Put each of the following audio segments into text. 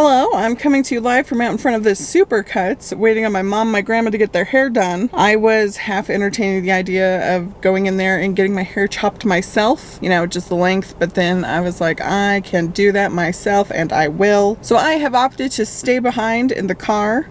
Hello, I'm coming to you live from out in front of this Supercuts, waiting on my mom and my grandma to get their hair done. I was half entertaining the idea of going in there and getting my hair chopped myself, just the length, but then I was like, I can do that myself and I will. So I have opted to stay behind in the car,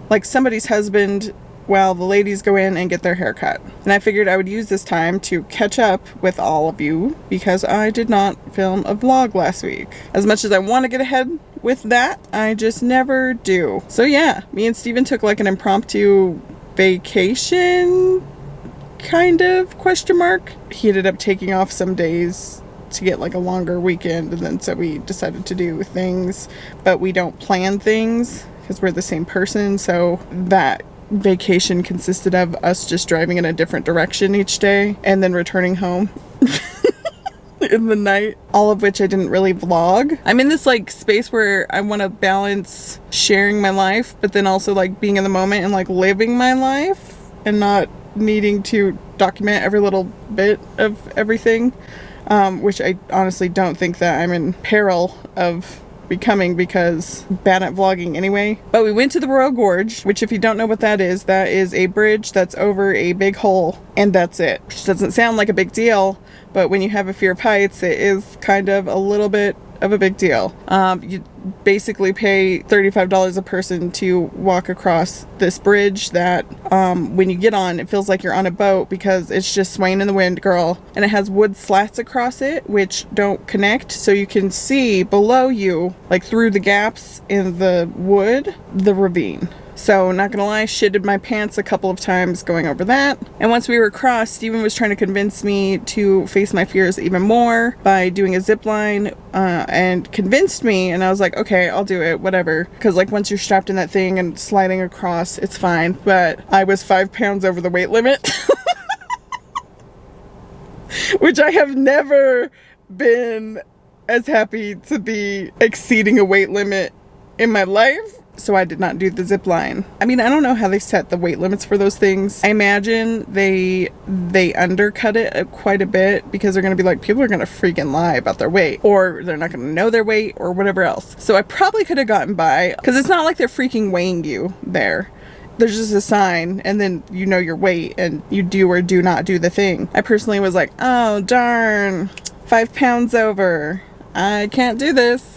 like somebody's husband, while the ladies go in and get their hair cut. And I figured I would use this time to catch up with all of you because I did not film a vlog last week. As much as I want to get ahead with that, I just never do. So yeah, me and Steven took like an impromptu vacation, kind of, question mark. He ended up taking off some days to get like a longer weekend, and then so we decided to do things, but we don't plan things because we're the same person, so that vacation consisted of us just driving in a different direction each day and then returning home in the night, all of which I didn't really vlog. I'm in this like space where I want to balance sharing my life but then also like being in the moment and like living my life and not needing to document every little bit of everything, which I honestly don't think that I'm in peril of becoming because bad at vlogging anyway. But we went to the Royal Gorge, which if you don't know what that is a bridge that's over a big hole, and that's it. Which doesn't sound like a big deal, but when you have a fear of heights, it is kind of a little bit of a big deal. You basically pay $35 a person to walk across this bridge that when you get on, it feels like you're on a boat because it's just swaying in the wind, girl. And it has wood slats across it which don't connect, so you can see below you, like through the gaps in the wood, the ravine. So, not gonna lie, shitted my pants a couple of times going over that. And once we were across, Steven was trying to convince me to face my fears even more by doing a zip line, and convinced me, and I was like, okay, I'll do it, whatever. Because like once you're strapped in that thing and sliding across, it's fine. But I was 5 pounds over the weight limit. Which I have never been as happy to be exceeding a weight limit in my life. So I did not do the zip line. I mean, I don't know how they set the weight limits for those things. I imagine they undercut it quite a bit because they're going to be like, people are going to freaking lie about their weight, or they're not going to know their weight or whatever else. So I probably could have gotten by because it's not like they're freaking weighing you there. There's just a sign and then you know your weight and you do or do not do the thing. I personally was like, oh darn, 5 pounds over. I can't do this.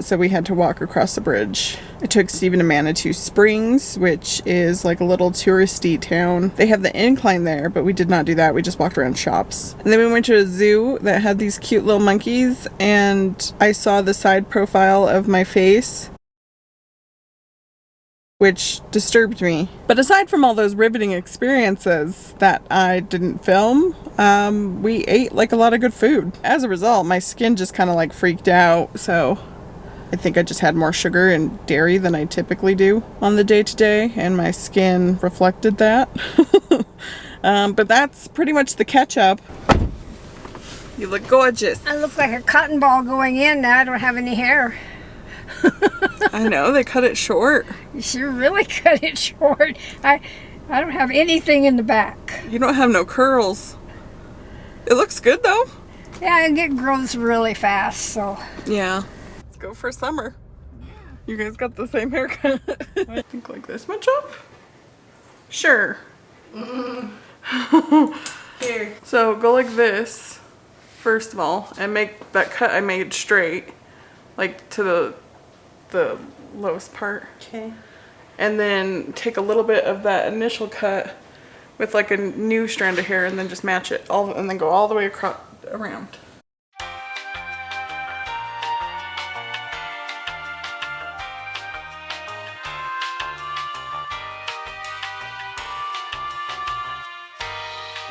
So we had to walk across the bridge. I took Steven to Manitou Springs, which is like a little touristy town. They have the incline there, but we did not do that. We just walked around shops. And then we went to a zoo that had these cute little monkeys, and I saw the side profile of my face, which disturbed me. But aside from all those riveting experiences that I didn't film, we ate like a lot of good food. As a result, my skin just kind of like freaked out, so I think I just had more sugar and dairy than I typically do on the day-to-day, and my skin reflected that. But that's pretty much the catch-up. You look gorgeous. I look like a cotton ball going in. Now I don't have any hair. I know, they cut it short. You sure really cut it short. I don't have anything in the back. You don't have no curls. It looks good though. Yeah, it grows really fast, so. Yeah. Go for summer. Yeah. You guys got the same haircut. I think like this much up? Sure. Here. So go like this, first of all, and make that cut I made straight, like to the lowest part. Okay. And then take a little bit of that initial cut with like a new strand of hair and then just match it all, and then go all the way across around.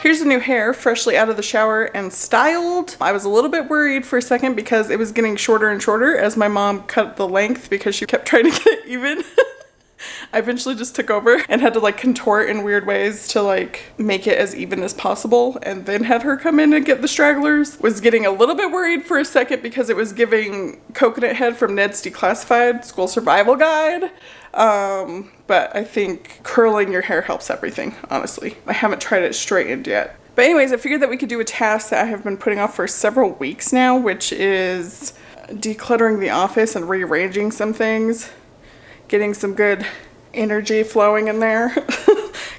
Here's the new hair, freshly out of the shower and styled. I was a little bit worried for a second because it was getting shorter and shorter as my mom cut the length because she kept trying to get it even. I eventually just took over and had to like contort in weird ways to like make it as even as possible, and then had her come in and get the stragglers. Was getting a little bit worried for a second because it was giving Coconut Head from Ned's Declassified School Survival Guide. But I think curling your hair helps everything, honestly. I haven't tried it straightened yet. But anyways, I figured that we could do a task that I have been putting off for several weeks now, which is decluttering the office and rearranging some things, getting some good energy flowing in there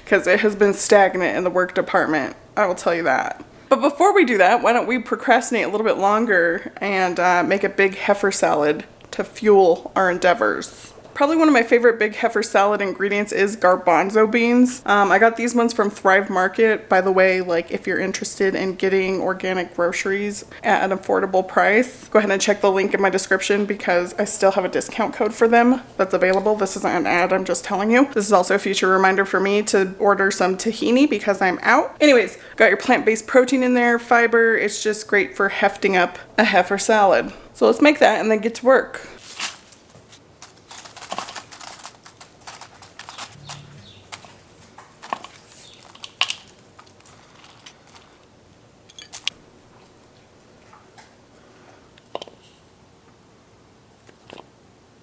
because it has been stagnant in the work department. I will tell you that. But before we do that, why don't we procrastinate a little bit longer and make a big heifer salad to fuel our endeavors. Probably one of my favorite big heifer salad ingredients is garbanzo beans. I got these ones from Thrive Market. By the way, like if you're interested in getting organic groceries at an affordable price, go ahead and check the link in my description because I still have a discount code for them that's available. This isn't an ad, I'm just telling you. This is also a future reminder for me to order some tahini because I'm out. Anyways, got your plant-based protein in there, fiber. It's just great for hefting up a heifer salad. So let's make that and then get to work.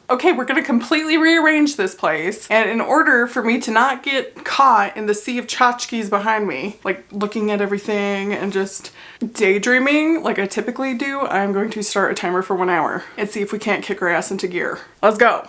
Okay, we're gonna completely rearrange this place. And in order for me to not get caught in the sea of tchotchkes behind me, like looking at everything and just daydreaming like I typically do, I'm going to start a timer for 1 hour and see if we can't kick our ass into gear. Let's go.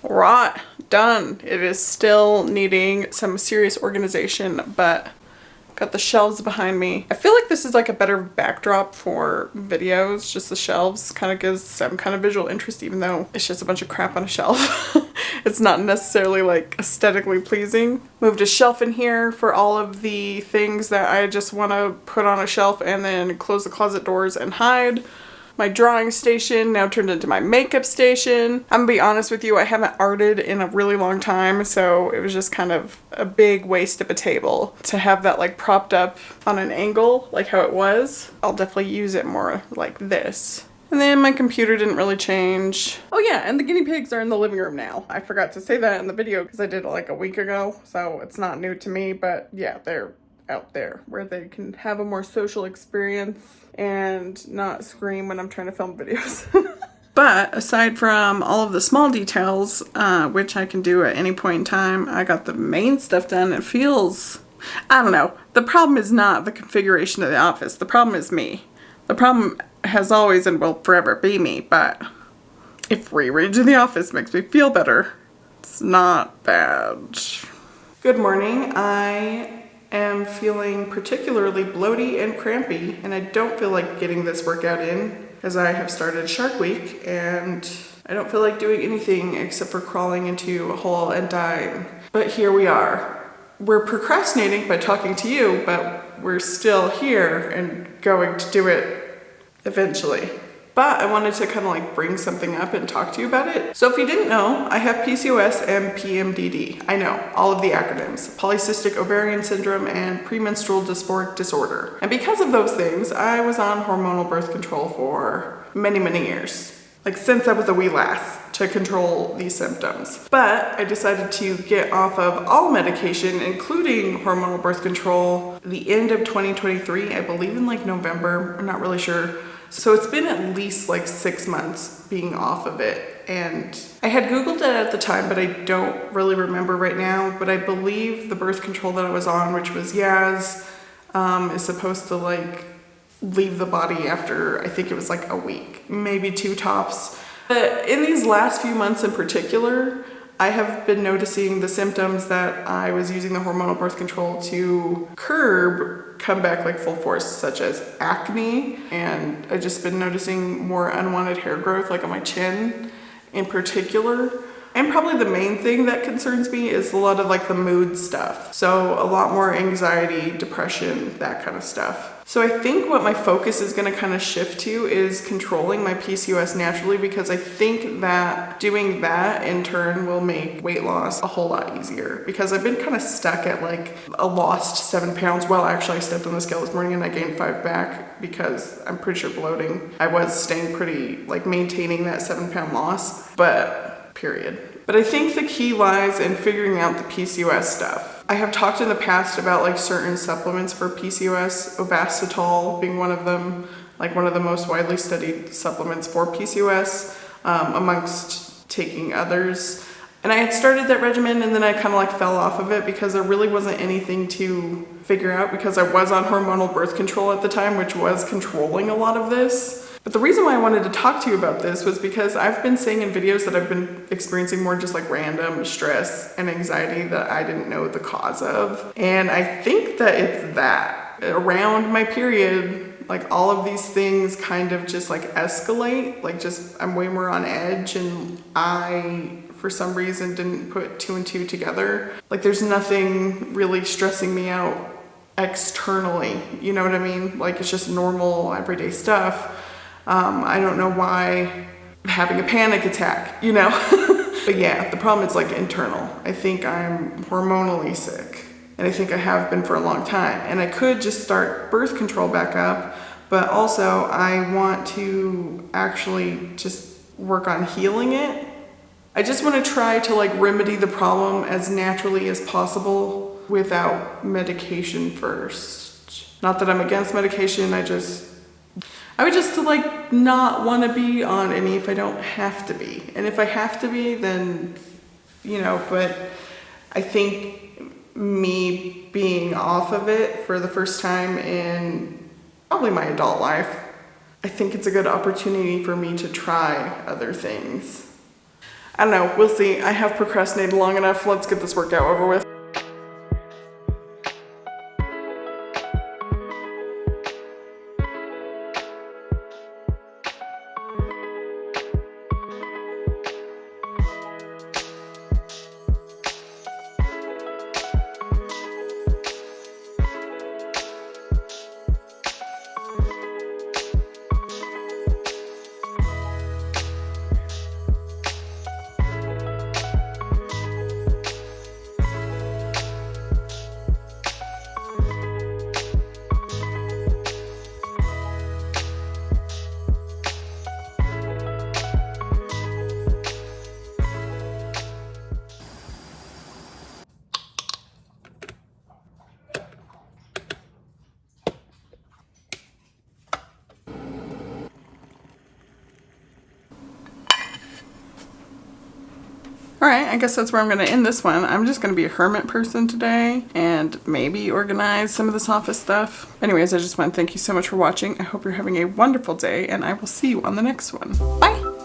Right, done. It is still needing some serious organization, but got the shelves behind me. I feel like this is like a better backdrop for videos. Just the shelves kind of gives some kind of visual interest, even though it's just a bunch of crap on a shelf. It's not necessarily like aesthetically pleasing. Moved a shelf in here for all of the things that I just want to put on a shelf and then close the closet doors and hide. My drawing station now turned into my makeup station. I'm gonna be honest with you, I haven't arted in a really long time, so it was just kind of a big waste of a table to have that like propped up on an angle like how it was. I'll definitely use it more like this. And then my computer didn't really change. Oh yeah, and the guinea pigs are in the living room now. I forgot to say that in the video because I did it like a week ago, so it's not new to me, but yeah, they're out there where they can have a more social experience and not scream when I'm trying to film videos. But aside from all of the small details, which I can do at any point in time, I got the main stuff done. It feels, I don't know. The problem is not the configuration of the office. The problem is me. The problem has always and will forever be me, but if rearranging the office makes me feel better, it's not bad. Good morning. I am feeling particularly bloaty and crampy, and I don't feel like getting this workout in as I have started Shark Week and I don't feel like doing anything except for crawling into a hole and dying. But here we are. We're procrastinating by talking to you, but we're still here and going to do it eventually. But I wanted to kind of like bring something up and talk to you about it. So if you didn't know, I have PCOS and PMDD. I know, all of the acronyms. Polycystic ovarian syndrome and premenstrual dysphoric disorder. And because of those things, I was on hormonal birth control for many, many years. Like since I was a wee lass to control these symptoms. But I decided to get off of all medication, including hormonal birth control, the end of 2023, I believe in like November, I'm not really sure. So it's been at least like 6 months being off of it. And I had Googled it at the time, but I don't really remember right now. But I believe the birth control that I was on, which was Yaz, is supposed to like leave the body after, I think it was like a week, maybe 2 tops. But in these last few months in particular, I have been noticing the symptoms that I was using the hormonal birth control to curb come back like full force, such as acne, and I've just been noticing more unwanted hair growth like on my chin in particular. And probably the main thing that concerns me is a lot of like the mood stuff. So a lot more anxiety, depression, that kind of stuff. So I think what my focus is going to kind of shift to is controlling my PCOS naturally, because I think that doing that in turn will make weight loss a whole lot easier, because I've been kind of stuck at like a lost 7 pounds. Well, actually I stepped on the scale this morning and I gained 5 back because I'm pretty sure bloating. I was staying pretty, like maintaining that 7-pound loss, but period. But I think the key lies in figuring out the PCOS stuff. I have talked in the past about like certain supplements for PCOS, ovasitol being one of them, like one of the most widely studied supplements for PCOS, amongst taking others. And I had started that regimen and then I kind of like fell off of it because there really wasn't anything to figure out, because I was on hormonal birth control at the time, which was controlling a lot of this. But the reason why I wanted to talk to you about this was because I've been saying in videos that I've been experiencing more just like random stress and anxiety that I didn't know the cause of. And I think that it's that. Around my period, like all of these things kind of just like escalate, like just I'm way more on edge, and I, for some reason, didn't put 2 and 2 together. Like there's nothing really stressing me out externally, you know what I mean? Like it's just normal everyday stuff. I don't know why I'm having a panic attack, you know? But yeah, the problem is like internal. I think I'm hormonally sick, and I think I have been for a long time. And I could just start birth control back up, but also I want to actually just work on healing it. I just want to try to like remedy the problem as naturally as possible without medication first. Not that I'm against medication, I would just like not want to be on any if I don't have to be. And if I have to be, then, you know, but I think me being off of it for the first time in probably my adult life, I think it's a good opportunity for me to try other things. I don't know, we'll see. I have procrastinated long enough. Let's get this workout over with. Alright, I guess that's where I'm going to end this one. I'm just going to be a hermit person today and maybe organize some of this office stuff. Anyways, I just want to thank you so much for watching. I hope you're having a wonderful day, and I will see you on the next one. Bye!